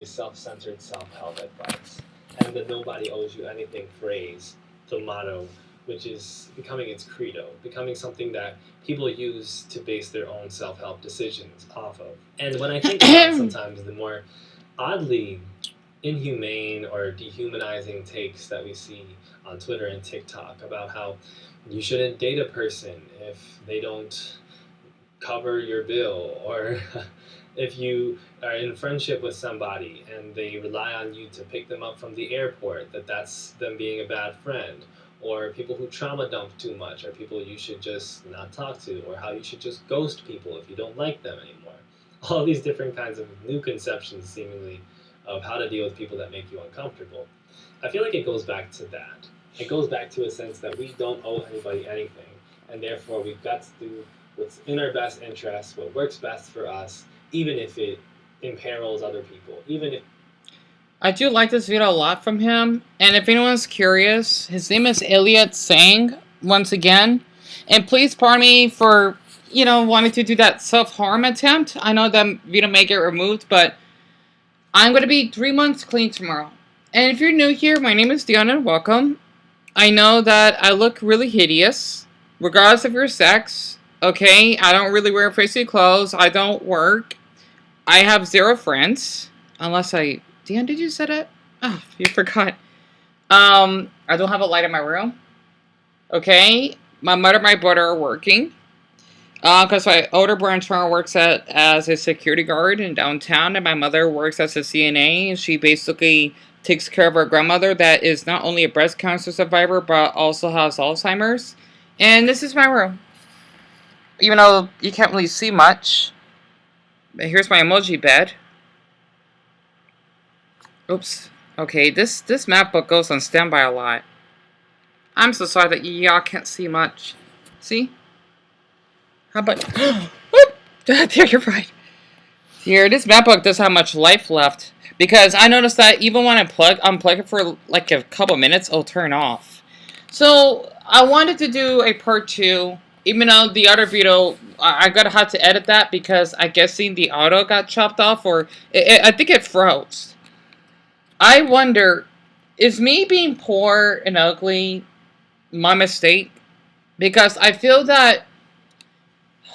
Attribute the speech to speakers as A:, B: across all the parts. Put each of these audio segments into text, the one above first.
A: self-centered self-help advice, and the nobody owes you anything phrase, the motto, which is becoming its credo, becoming something that people use to base their own self-help decisions off of. And when I think about sometimes the more oddly inhumane or dehumanizing takes that we see on Twitter and TikTok about how you shouldn't date a person if they don't cover your bill, or if you are in friendship with somebody and they rely on you to pick them up from the airport, that's them being a bad friend, or people who trauma dump too much are people you should just not talk to, or how you should just ghost people if you don't like them anymore. All these different kinds of new conceptions, seemingly, of how to deal with people that make you uncomfortable. I feel like it goes back to that. It goes back to a sense that we don't owe anybody anything, and therefore we've got to do what's in our best interest, what works best for us, even if it imperils other people, even if...
B: I do like this video a lot from him, and if anyone's curious, his name is Elliot Sang, once again, and please pardon me for, wanting to do that self-harm attempt. I know that video may get removed, but I'm going to be 3 months clean tomorrow. And if you're new here, my name is Diana, welcome. I know that I look really hideous, regardless of your sex, okay? I don't really wear fancy clothes, I don't work, I have 0 friends, unless Dion, did you say that? Oh, you forgot. I don't have a light in my room. Okay? My mother and my brother are working. Because my older brother works as a security guard in downtown, and my mother works as a CNA, and she basically takes care of her grandmother that is not only a breast cancer survivor, but also has Alzheimer's. And this is my room. Even though you can't really see much. But here's my emoji bed. Oops. Okay, this MacBook goes on standby a lot. I'm so sorry that y'all can't see much. See? How about... Whoop! There, you're right. Here, this MacBook doesn't have much life left. Because I noticed that even when I unplug it for like a couple minutes, it'll turn off. So, I wanted to do a part 2. Even though the other video, I had to edit that because I guess the audio got chopped off, or I think it froze. I wonder, is me being poor and ugly my mistake? Because I feel that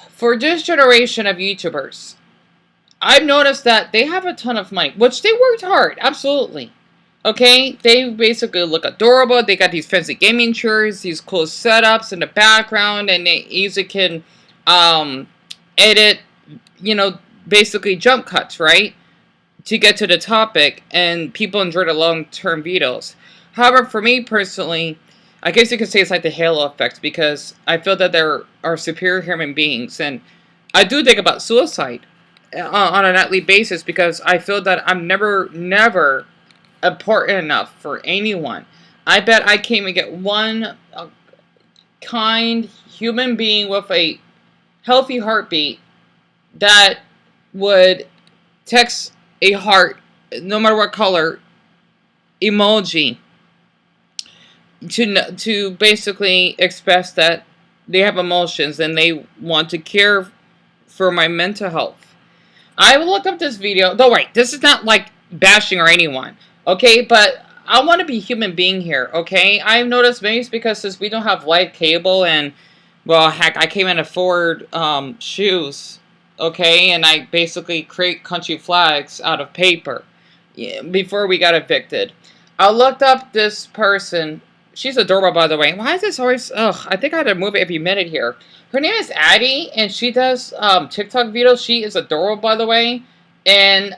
B: for this generation of YouTubers, I've noticed that they have a ton of money, which they worked hard, absolutely. Okay, they basically look adorable. They got these fancy gaming chairs, these cool setups in the background, and they easily can edit, basically jump cuts, right? To get to the topic, and people enjoy the long-term videos. However, for me personally, I guess you could say it's like the halo effect, because I feel that there are superior human beings, and I do think about suicide on a nightly basis, because I feel that I'm never important enough for anyone. I bet I can't even get one kind human being with a healthy heartbeat that would text a heart, no matter what color, emoji, to basically express that they have emotions and they want to care for my mental health. I looked up this video. Don't worry, this is not like bashing or anyone, okay? But I want to be a human being here, okay? I've noticed maybe it's because since we don't have live cable and, well, heck, I can't even afford shoes. Okay, and I basically create country flags out of paper before we got evicted. I looked up this person. She's adorable, by the way. Why is this always... Ugh, I think I had to move it every minute here. Her name is Addie, and she does TikTok videos. She is adorable, by the way. And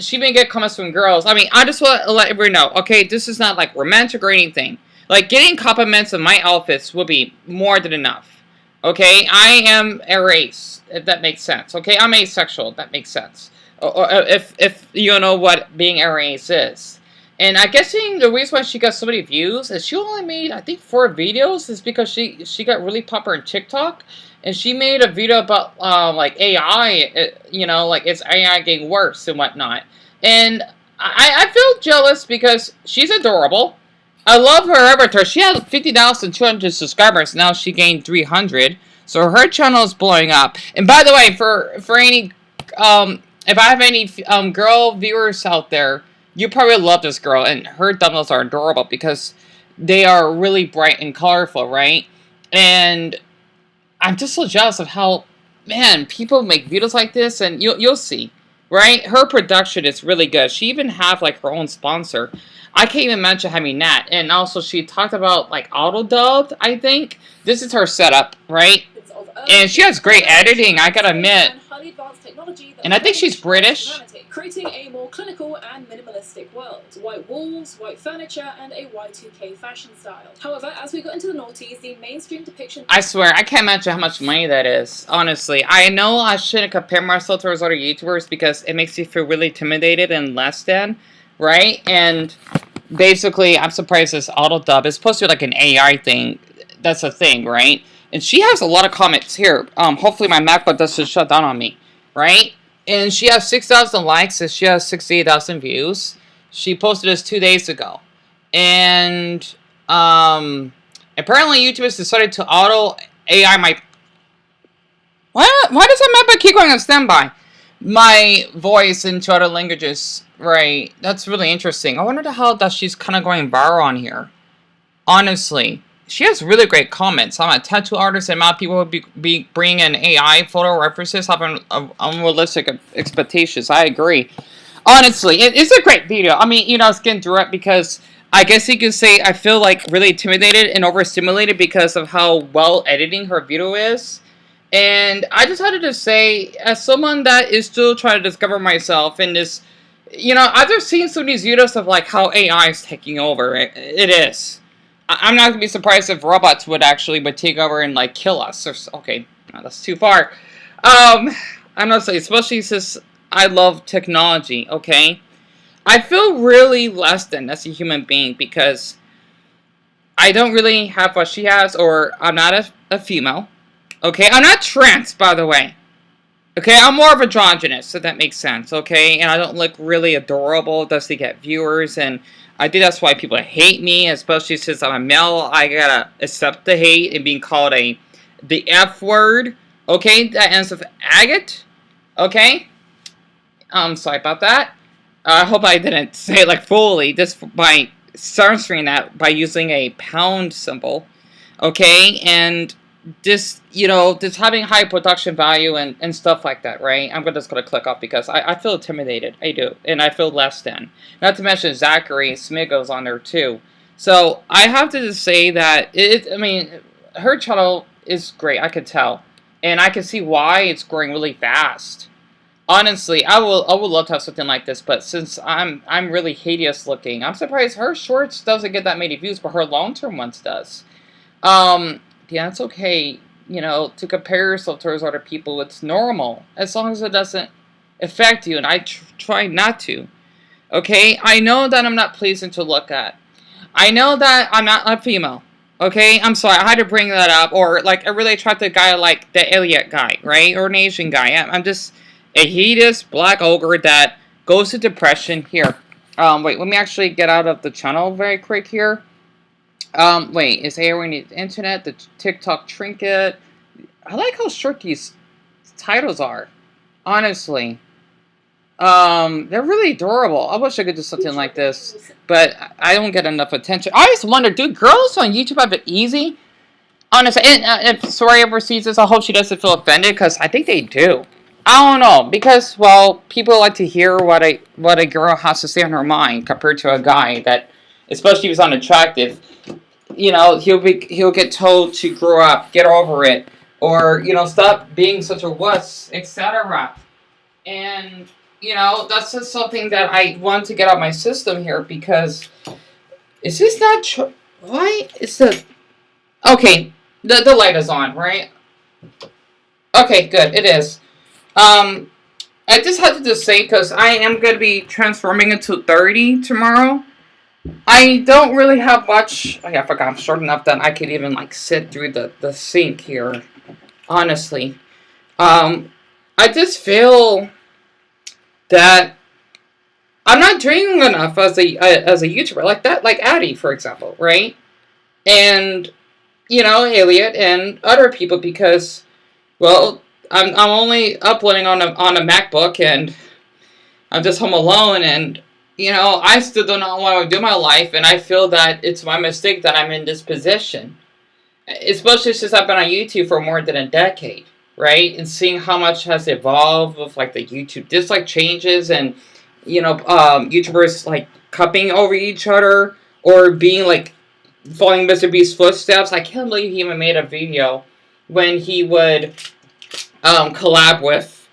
B: she may get comments from girls. I mean, I just want to let everyone know, okay, this is not like romantic or anything. Like, getting compliments of my outfits will be more than enough. Okay, I am a race, if that makes sense. Okay, I'm asexual, if that makes sense. Or if you know what being a race is. And I guess the reason why she got so many views is she only made, I think, 4 videos. Is because she got really popular on TikTok. And she made a video about, like, AI, like, it's AI getting worse and whatnot. And I feel jealous because she's adorable. I love her avatar. She had 50,200 subscribers. Now she gained 300. So her channel is blowing up. And by the way, for any if I have any girl viewers out there, you probably love this girl, and her thumbnails are adorable because they are really bright and colorful, right? And I'm just so jealous of how, man, people make videos like this, and you'll see, right? Her production is really good. She even have like her own sponsor. I can't even mention having that. And also, she talked about like auto dubbed. I think this is her setup, right? And she has great editing, I gotta admit. And I think she's British.
C: Creating a more clinical and minimalistic world. White walls, white furniture, and a Y2K fashion style. However, as we got into the noughties, the mainstream depiction...
B: I swear, I can't imagine how much money that is, honestly. I know I shouldn't compare myself towards other YouTubers because it makes you feel really intimidated and less than, right? And basically, I'm surprised this auto dub is supposed to be like an AI thing. That's a thing, right? And she has a lot of comments here. Hopefully my MacBook doesn't shut down on me, right? And she has 6,000 likes and she has 68,000 views. She posted this 2 days ago. And apparently YouTube has decided to auto AI my... Why does that MacBook keep going on standby? My voice into other languages, right? That's really interesting. I wonder how that she's kind of going viral on here. Honestly. She has really great comments. I'm a tattoo artist, and a lot of people would be bringing in AI photo references, having unrealistic expectations. I agree. Honestly, it's a great video. I mean, you know, I was getting through it because I guess you could say I feel like really intimidated and overstimulated because of how well editing her video is. And I just had to say, as someone that is still trying to discover myself in this, you know, I've just seen some of these videos of like how AI is taking over. It is. I'm not going to be surprised if robots would take over and, like, kill us. Okay, no, that's too far. I'm not saying, especially since I love technology, okay? I feel really less than as a human being because I don't really have what she has, or I'm not a female, okay? I'm not trans, by the way. Okay, I'm more of a androgynous, if that makes sense, okay? And I don't look really adorable just to get viewers, and I think that's why people hate me, especially since I'm a male. I gotta accept the hate and being called the F word, okay? That ends with agate, okay? Sorry about that. I hope I didn't say it like fully, just by censoring that by using a pound symbol, okay? And just, you know, just having high production value and stuff like that, right? I'm just going to click off because I feel intimidated. I do. And I feel less than. Not to mention Zachary Smigo's on there too. So I have to just say that, I mean, her channel is great. I can tell. And I can see why it's growing really fast. Honestly, I would love to have something like this, but since I'm really hideous looking, I'm surprised her shorts doesn't get that many views, but her long-term ones does. Yeah, it's okay, you know, to compare yourself towards other people. It's normal, as long as it doesn't affect you, and I try not to. Okay, I know that I'm not pleasing to look at. I know that I'm not a female. Okay, I'm sorry, I had to bring that up. Or, like, a really attractive guy like the Elliot guy, right? Or an Asian guy. I'm just a hideous black ogre that goes to depression. Here, wait, let me actually get out of the channel very quick here. Wait, is airing the internet, the TikTok trinket? I like how short these titles are. Honestly. They're really adorable. I wish I could do something like this, but I don't get enough attention. I always wonder, do girls on YouTube have it easy? Honestly, and if Soraya ever sees this, I hope she doesn't feel offended, because I think they do. I don't know, because, well, people like to hear what a girl has to say on her mind compared to a guy that, especially if he's unattractive, you know, he'll get told to grow up, get over it, or, you know, stop being such a wuss, etc. And, you know, that's just something that I want to get out of my system here, because is this not true? Why is the... Okay, the light is on, right? Okay, good, it is. I just had to just say, because I am going to be transforming into 30 tomorrow. I don't really have much... Oh, yeah, I forgot, I'm short enough that I could even, like, sit through the sink here. Honestly. I just feel that I'm not doing enough as a YouTuber like that, like Addie, for example, right? And, you know, Elliot and other people, because, well, I'm only uploading on a MacBook, and I'm just home alone, and I still do not want to do my life, and I feel that it's my mistake that I'm in this position. Especially since I've been on YouTube for more than a decade, right? And seeing how much has evolved with like the YouTube dislike changes, and YouTubers like cupping over each other or being like following Mr. Beast's footsteps. I can't believe he even made a video when he would collab with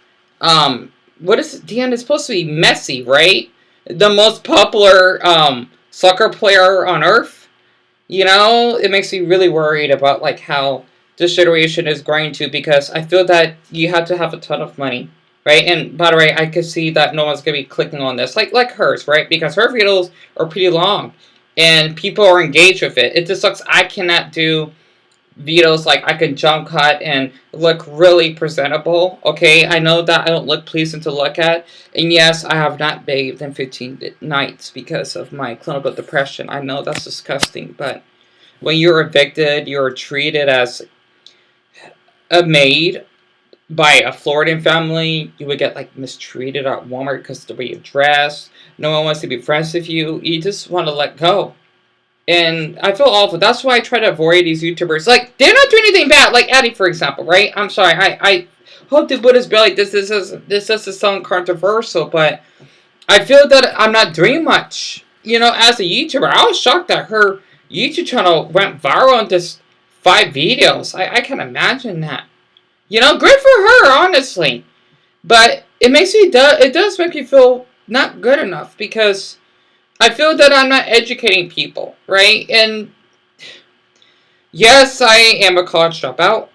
B: what is Dan? It's supposed to be Messi, right? The most popular soccer player on earth. It makes me really worried about like how this generation is going to, because I feel that you have to have a ton of money, right? And by the way, I could see that no one's gonna be clicking on this like hers, right? Because her videos are pretty long and people are engaged with it. It just sucks I cannot do videos like I can jump cut and look really presentable. Okay, I know that I don't look pleasing to look at, and yes, I have not bathed in 15 nights because of my clinical depression. I know that's disgusting, but when you're evicted, you're treated as a maid by a Floridian family. You would get like mistreated at Walmart because of the way you dress. No one wants to be friends with you. You just want to let go. And I feel awful. That's why I try to avoid these YouTubers. Like, they're not doing anything bad. Like Addie, for example, right? I'm sorry. I hope the Buddha's be like, this is sound controversial, but I feel that I'm not doing much. As a YouTuber, I was shocked that her YouTube channel went viral in just 5 videos. I can't imagine that. Great for her, honestly. But it does make me feel not good enough, because I feel that I'm not educating people, right? And yes, I am a college dropout.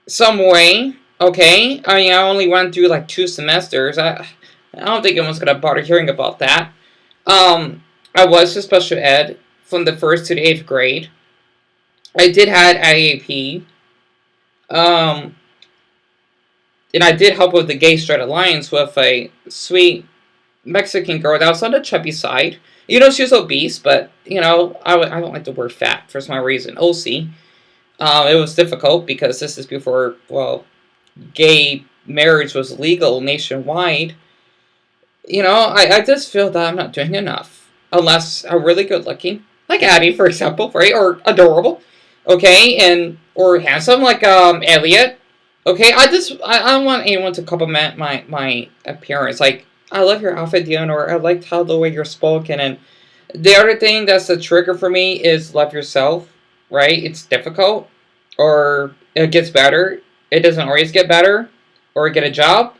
B: Some way, okay? I mean, I only went through like 2 semesters. I don't think anyone's gonna bother hearing about that. I was a special ed from the first to the 8th grade. I did had IAP. And I did help with the Gay Straight Alliance with a sweet Mexican girl that was on the chubby side. She was obese, but, I don't like the word fat for some reason. OC. It was difficult because this is before, well, gay marriage was legal nationwide. I just feel that I'm not doing enough. Unless I'm really good looking, like Addie, for example, right? Or adorable, okay? Or handsome, like Elliot. Okay, I don't want anyone to compliment my appearance. Like, I love your outfit, Dion, or I liked how the way you're spoken. And the other thing that's a trigger for me is love yourself, right? It's difficult, or it gets better. It doesn't always get better, or get a job.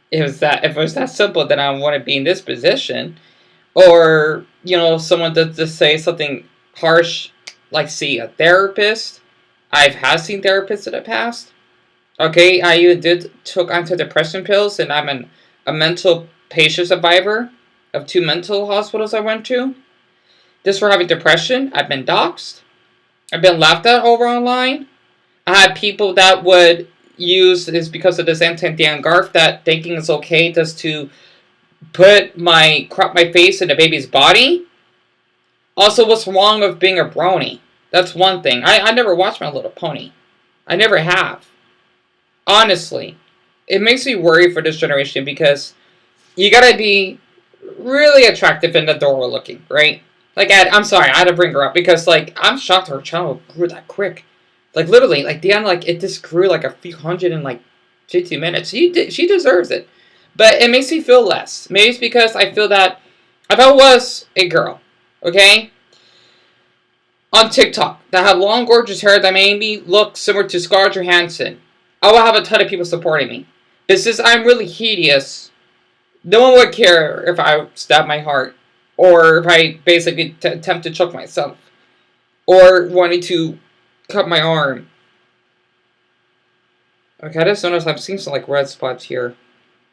B: If it was that simple, then I want to be in this position. Or someone to just say something harsh, like see a therapist. I've had seen therapists in the past. Okay, I even took antidepressant pills, and I'm a mental patient survivor of 2 mental hospitals I went to. Just for having depression. I've been doxxed. I've been laughed at over online. I had people that would use this because of this anti-Dan Garf, that thinking it's okay just to crop my face in a baby's body. Also, what's wrong with being a brony? That's one thing. I never watched My Little Pony. I never have. Honestly. It makes me worry for this generation, because you gotta be really attractive and adorable looking, right? Like, I'm sorry, I had to bring her up, because, like, I'm shocked her channel grew that quick. Like, literally, like, the end, like, it just grew, like, a few hundred in, like, 15 minutes. She deserves it. But it makes me feel less. Maybe it's because I feel that if I was a girl, okay, on TikTok, that had long, gorgeous hair that made me look similar to Scarlett Johansson, I would have a ton of people supporting me. It's just I'm really hideous. No one would care if I stabbed my heart, or if I basically attempt to choke myself, or wanted to cut my arm. Okay, I just noticed I'm seeing some like red spots here.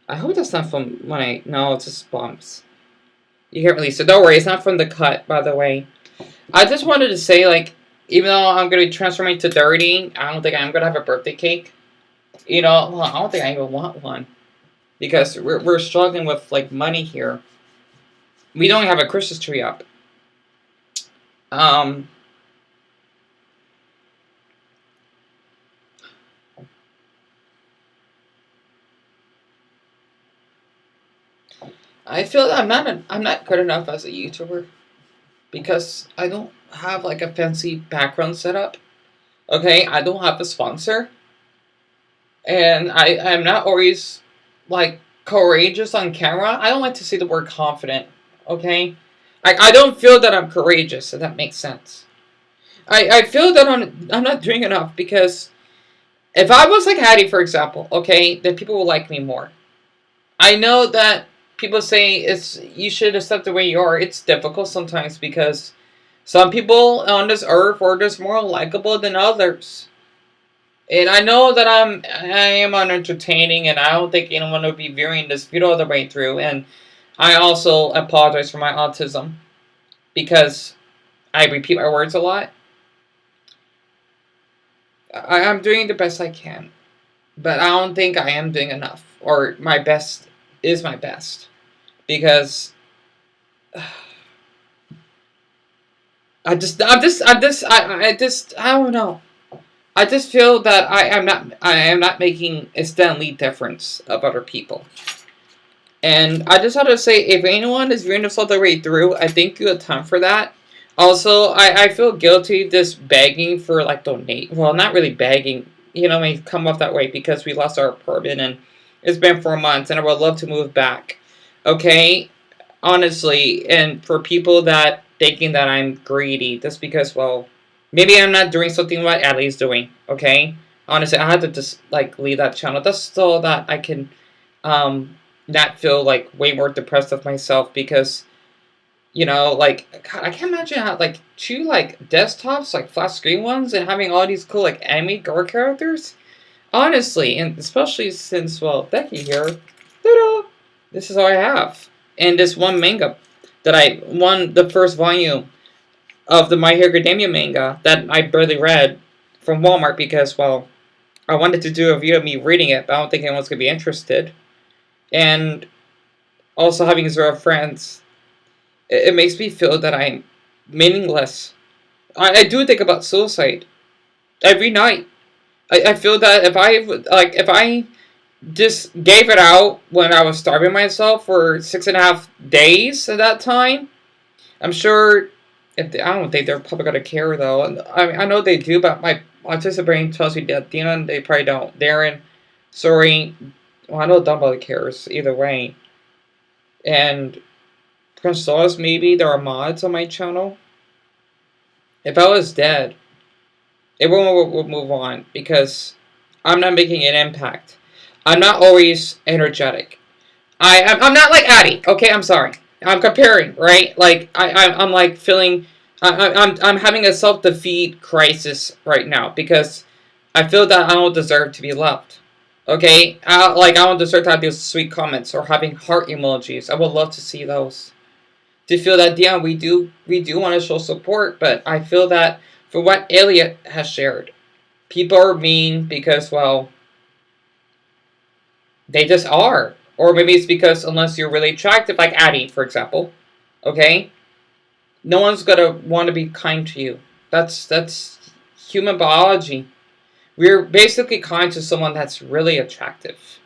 B: I hope that's not from when no, it's just bumps. You can't really see. Don't worry, it's not from the cut, by the way. I just wanted to say, like, even though I'm going to be transforming to 30, I don't think I'm going to have a birthday cake. Well, I don't think I even want one. Because we're struggling with, like, money here. We don't have a Christmas tree up. I feel that I'm not good enough as a YouTuber because I don't have like a fancy background setup. Okay, I don't have a sponsor, and I'm not always like courageous on camera. I don't like to say the word confident. Okay, I don't feel that I'm courageous. If that makes sense. I feel that I'm not doing enough because if I was like Hattie, for example, okay, then people will like me more. I know that people say it's you should accept the way you are. It's difficult sometimes because some people on this earth are just more likable than others. And I know that I am unentertaining, and I don't think anyone would be viewing this video all the way through. And I also apologize for my autism because I repeat my words a lot. I'm doing the best I can, but I don't think I am doing enough, or my best is my best, because I don't know. I just feel that I am not making a steadily difference of other people. And I just have to say, if anyone is viewing this all the way through, I thank you a ton for that. Also, I feel guilty just begging for like donate. Well, not really begging. You know, may come off that way because we lost our apartment and it's been 4 months, and I would love to move back. Okay, honestly, and for people that thinking that I'm greedy, just because, well, maybe I'm not doing something what Allie's doing. Okay, honestly, I had to just like leave that channel. That's so that I can not feel like way more depressed of myself because like God, I can't imagine how like two like desktops like flat screen ones and having all these cool like anime girl characters. Honestly, and especially since well Becky here, ta-da, this is all I have, and this one manga that I won the first volume of the My Hero Academia manga that I barely read from Walmart because well I wanted to do a video of me reading it, but I don't think anyone's gonna be interested. And also having zero friends, it makes me feel that I'm meaningless. I do think about suicide every night. I feel that if I just gave it out when I was starving myself for 6.5 days at that time, I'm sure I don't think they're probably gonna care though. I know they do, but my autistic brain tells me that Dina, they probably don't. Darren, sorry, well, I know Dumbo cares either way. And Prince Sauce, maybe there are mods on my channel. If I was dead, everyone would move on because I'm not making an impact. I'm not always energetic. I'm not like Addie. Okay, I'm sorry. I'm comparing, right? Like I'm like feeling. I'm having a self-defeat crisis right now because I feel that I don't deserve to be loved. Okay, I don't deserve to have those sweet comments or having heart emojis. I would love to see those. To feel that yeah, we do want to show support, but I feel that for what Elliot has shared, people are mean because well, they just are. Or maybe it's because unless you're really attractive, like Addie, for example, okay, no one's gonna want to be kind to you. That's human biology. We're basically kind to someone that's really attractive.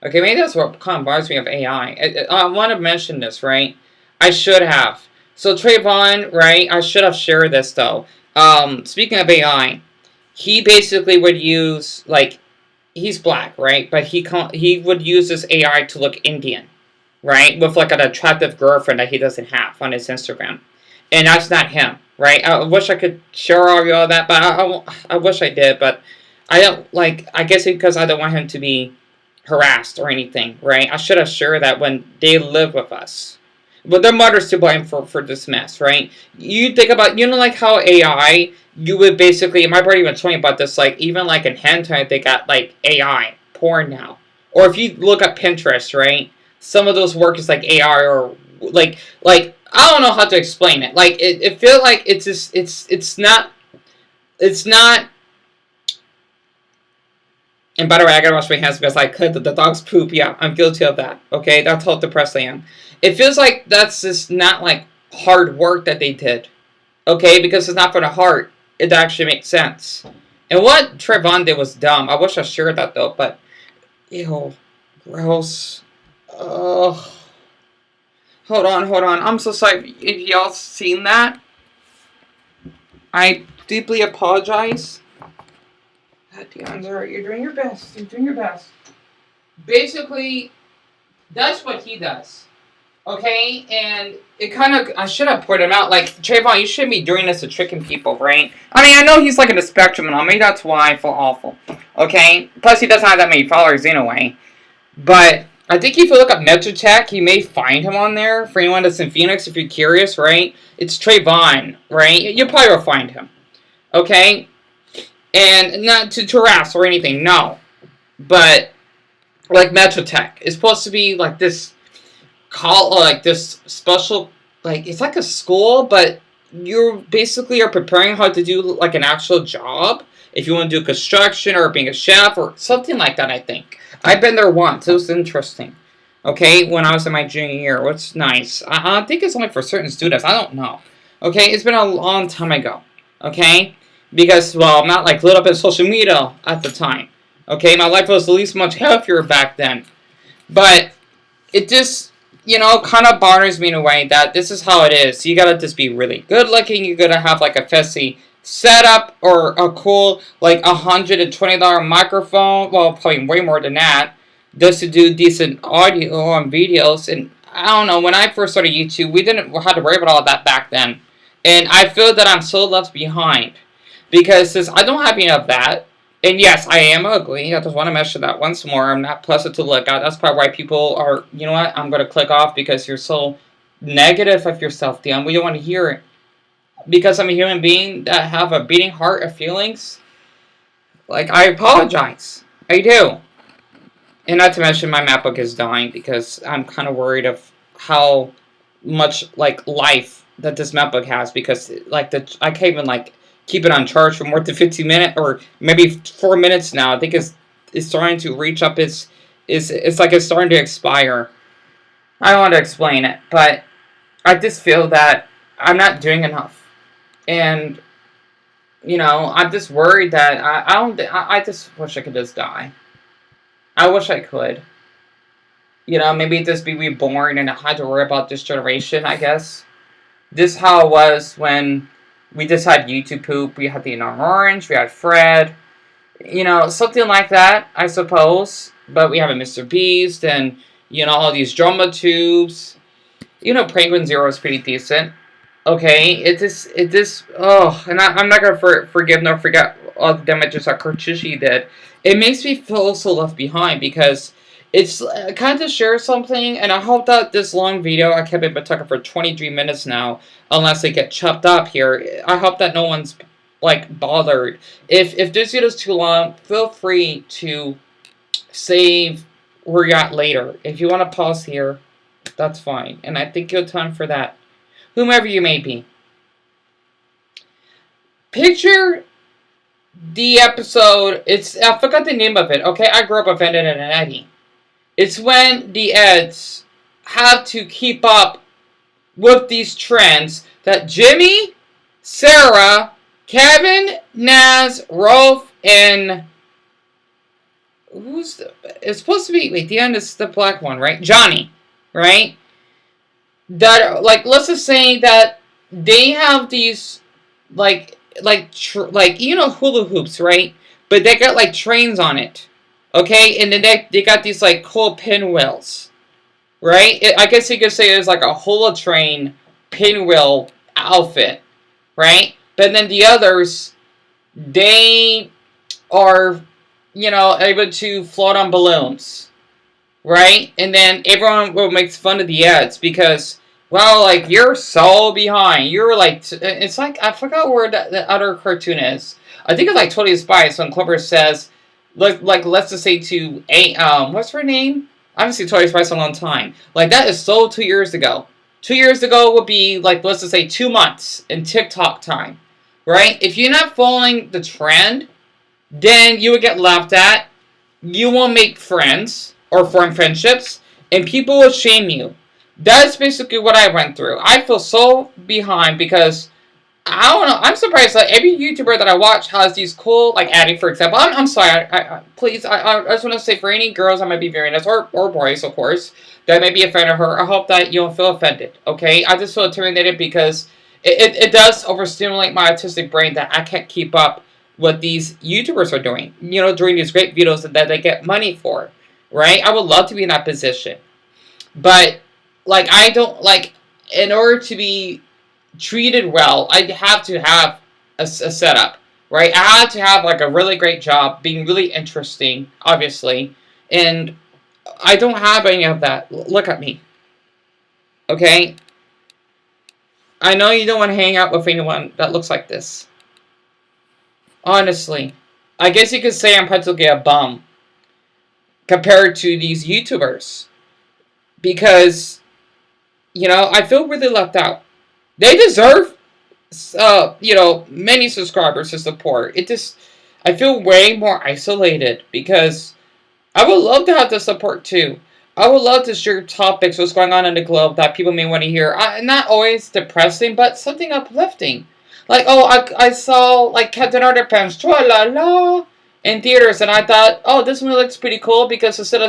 B: Okay, maybe that's what kind of reminds me of AI. I want to mention this, right? I should have. So Trayvon, right? I should have shared this though. Speaking of AI, he basically would use like he's black, right? But he would use this AI to look Indian, right? With like an attractive girlfriend that he doesn't have on his Instagram, and that's not him, right? I wish I could share all that, but I wish I did, but I don't like. I guess because I don't want him to be harassed or anything, right? I should have shared that when they live with us. But their mother's to blame for this mess, right? You think about, like how AI, you would basically, my brother even told me about this, like, even like in hentai, they got like AI porn now. Or if you look at Pinterest, right? Some of those work is like AI or like, I don't know how to explain it. Like, it feels like it's just, it's not, and by the way, I gotta wash my hands because I could. The dog's poop. Yeah, I'm guilty of that. Okay, that's how depressed I am. It feels like that's just not like hard work that they did. Okay, because it's not for the heart. It actually makes sense. And what Trayvon did was dumb. I wish I shared that though, but ew, gross. Ugh. Hold on. I'm so sorry if y'all seen that. I deeply apologize. DeAndre, you're doing your best. Basically, that's what he does. Okay? And it kind of, I should have pointed him out. Like, Trayvon, you shouldn't be doing this to tricking people, right? I mean, I know he's like in the spectrum and all. Maybe that's why I feel awful. Okay? Plus, he doesn't have that many followers anyway. But I think if you look up Metrotech, you may find him on there. For anyone that's in Phoenix, if you're curious, right? It's Trayvon, right? You probably will find him. Okay? And not to harass or anything, no. But, like Metrotech, it's supposed to be like this like this special, like, it's like a school, but you basically are preparing how to do like an actual job. If you want to do construction or being a chef or something like that, I think. I've been there once. It was interesting. Okay, when I was in my junior year, which nice. I think it's only for certain students. I don't know. Okay, it's been a long time ago. Okay, because, well, I'm not like lit up in social media at the time. Okay, my life was at least much healthier back then. But it just, you know, kind of bothers me in a way that this is how it is. You gotta just be really good looking. You gotta have like a fancy setup or a cool like $120 microphone. Well, probably way more than that, just to do decent audio on videos. And I don't know. When I first started YouTube, we didn't have to worry about all that back then. And I feel that I'm so left behind because since I don't have any of that. And yes, I am ugly. I just want to mention that once more. I'm not pleasant to look at. That's probably why people are, you know what, I'm going to click off because you're so negative of yourself, Dion. We don't want to hear it. Because I'm a human being that have a beating heart of feelings. Like, I apologize. I do. And not to mention my MacBook is dying because I'm kind of worried of how much, like, life that this MacBook has. Because, like, I can't even, like, keep it on charge for more than 15 minutes or maybe 4 minutes now. I think it's starting to reach up it's like it's starting to expire. I don't want to explain it, but I just feel that I'm not doing enough. And, you know, I'm just worried that I just wish I could just die. I wish I could. You know, maybe just be reborn and not have to worry about this generation, I guess. This is how it was when we just had YouTube poop. We had the Enorm Orange. We had Fred. You know, something like that, I suppose. But we have a Mr. Beast and, you know, all these drama tubes. You know, Penguin Zero is pretty decent. Okay, it just, oh, and I'm not going to forgive nor forget all the damages that Kurtushi did. It makes me feel so left behind because it's kind of share something, and I hope that this long video, I kept it talking for 23 minutes now, unless they get chopped up here. I hope that no one's, like, bothered. If this video is too long, feel free to save where you're at later. If you want to pause here, that's fine. And I think you'll time for that. Whomever you may be. Picture the episode, I forgot the name of it, okay? I grew up offended and an Eddie. It's when the Eds have to keep up with these trends that Jimmy, Sarah, Kevin, Naz, Rolf, and it's supposed to be, wait, the end is the black one, right? Johnny, right? That, like, let's just say that they have these, like, you know, hula hoops, right? But they got, like, trains on it. Okay, and then they got these, like, cool pinwheels, right? I guess you could say it was like a hula train pinwheel outfit, right? But then the others, they are, you know, able to float on balloons, right? And then everyone will make fun of the ads because, well, like, you're so behind. You're, like, it's like, I forgot where the other cartoon is. I think it's, like, Totally Spies when Clover says, like, let's just say to what's her name? I haven't seen Toy Spice in a long time. Like, that is so 2 years ago. 2 years ago would be, like, let's just say 2 months in TikTok time, right? If you're not following the trend, then you would get laughed at. You won't make friends or form friendships, and people will shame you. That's basically what I went through. I feel so behind because I don't know. I'm surprised that every YouTuber that I watch has these cool, like Addie, for example. I'm sorry. Please, I just want to say for any girls that might be viewing this, or boys, of course, that may be a fan of her, I hope that you don't feel offended, okay? I just feel intimidated because it does overstimulate my autistic brain that I can't keep up what these YouTubers are doing, doing these great videos that they get money for, right? I would love to be in that position. But, like, I don't, like, in order to be treated well, I have to have a setup, right? I have to have like a really great job, being really interesting, obviously, and I don't have any of that. Look at me, okay? I know you don't want to hang out with anyone that looks like this. Honestly, I guess you could say I'm practically a bum compared to these YouTubers because, I feel really left out. They deserve many subscribers to support. I feel way more isolated because I would love to have the support too. I would love to share topics, what's going on in the globe that people may want to hear. Not always depressing, but something uplifting. Like, oh, I saw like Captain Underpants, la la, in theaters, and I thought, oh, this movie looks pretty cool because instead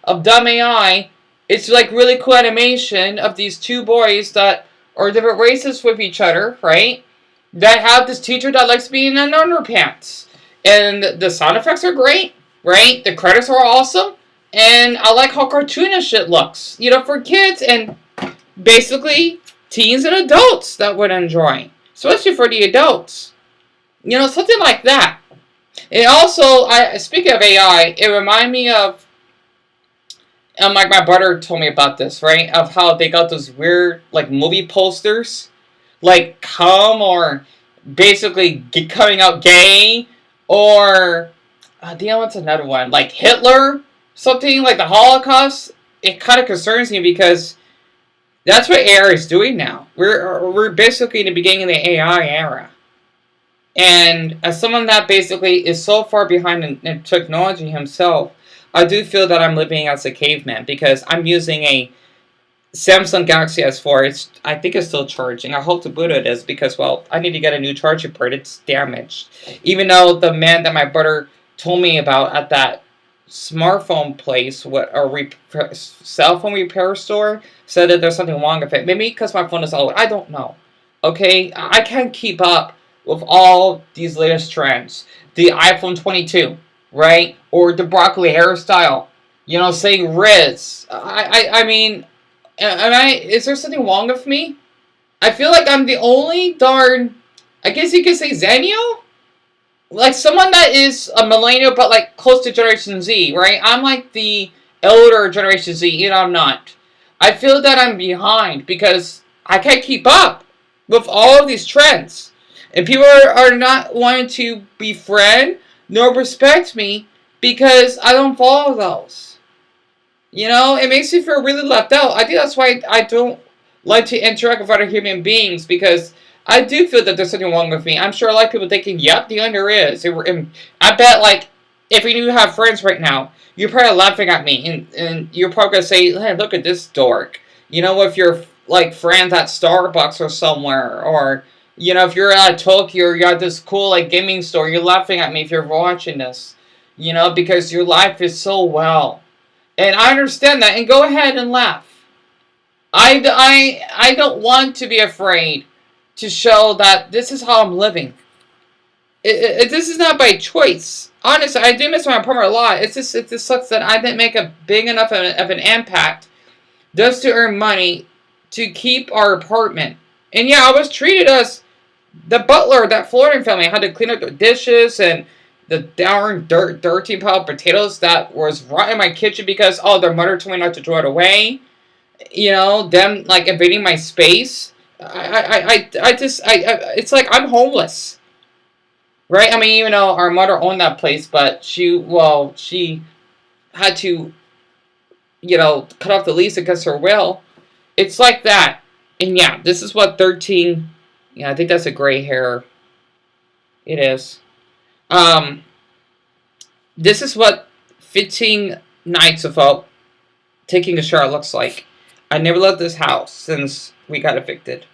B: of dumb AI, it's like really cool animation of these two boys that are different races with each other, right? That have this teacher that likes being in underpants. And the sound effects are great, right? The credits are awesome. And I like how cartoonish it looks, for kids and basically teens and adults that would enjoy. Especially for the adults. Something like that. And also, speaking of AI, it reminded me of like my brother told me about this, right? Of how they got those weird like movie posters, like come or basically coming out gay, or what's another one? Like Hitler, something like the Holocaust. It kind of concerns me because that's what AI is doing now. We're basically in the beginning of the AI era. And as someone that basically is so far behind in technology himself, I do feel that I'm living as a caveman because I'm using a Samsung Galaxy S4. I think it's still charging. I hope to boot it is because, well, I need to get a new charging port. It's damaged. Even though the man that my brother told me about at that smartphone place, cell phone repair store, said that there's something wrong with it. Maybe because my phone is old. I don't know. Okay? I can't keep up with all these latest trends. The iPhone 22, right? Or the broccoli hairstyle. Saying Riz. I mean, is there something wrong with me? I feel like I'm the only darn, I guess you could say Zennial? Like someone that is a millennial but like close to Generation Z, right? I'm like the elder Generation Z, I'm not. I feel that I'm behind because I can't keep up with all of these trends. And people are not wanting to befriend nor respect me because I don't follow those. It makes me feel really left out. I think that's why I don't like to interact with other human beings because I do feel that there's something wrong with me. I'm sure a lot of people thinking, yep, there is. I bet, like, if you have friends right now, you're probably laughing at me and you're probably going to say, hey, look at this dork. If you're, like, friends at Starbucks or somewhere, or if you're at Tokyo, you're at this cool, like, gaming store, you're laughing at me if you're watching this. Because your life is so well. And I understand that, and go ahead and laugh. I don't want to be afraid to show that this is how I'm living. This is not by choice. Honestly, I do miss my apartment a lot. It just sucks that I didn't make a big enough of an impact just to earn money to keep our apartment. And yeah, I was treated as the butler, that Floridian family. I had to clean up the dishes and the darn dirty pile of potatoes that was right in my kitchen because, their mother told me not to throw it away. Them, like, invading my space. It's like I'm homeless. Right? I mean, our mother owned that place, but she had to, cut off the lease against her will. It's like that. And yeah, this is what 13, I think that's a gray hair. It is. This is what 15 nights without taking a shower looks like. I never left this house since we got evicted.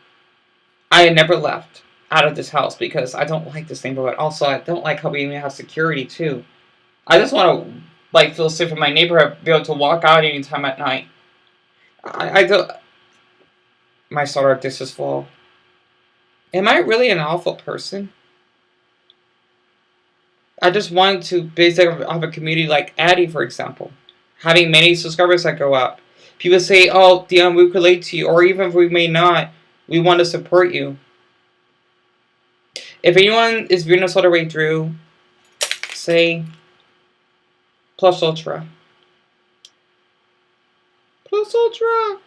B: I never left. out of this house because I don't like this neighborhood. Also, I don't like how we even have security too. I just want to like feel safe in my neighborhood, be able to walk out anytime at night. I don't. My solar disk is full. Am I really an awful person? I just want to basically have a community like Addie, for example, having many subscribers that go up. People say, "Oh, Dion, we relate to you," or even if we may not, we want to support you. If anyone is viewing this all the way through, say plus ultra. Plus ultra.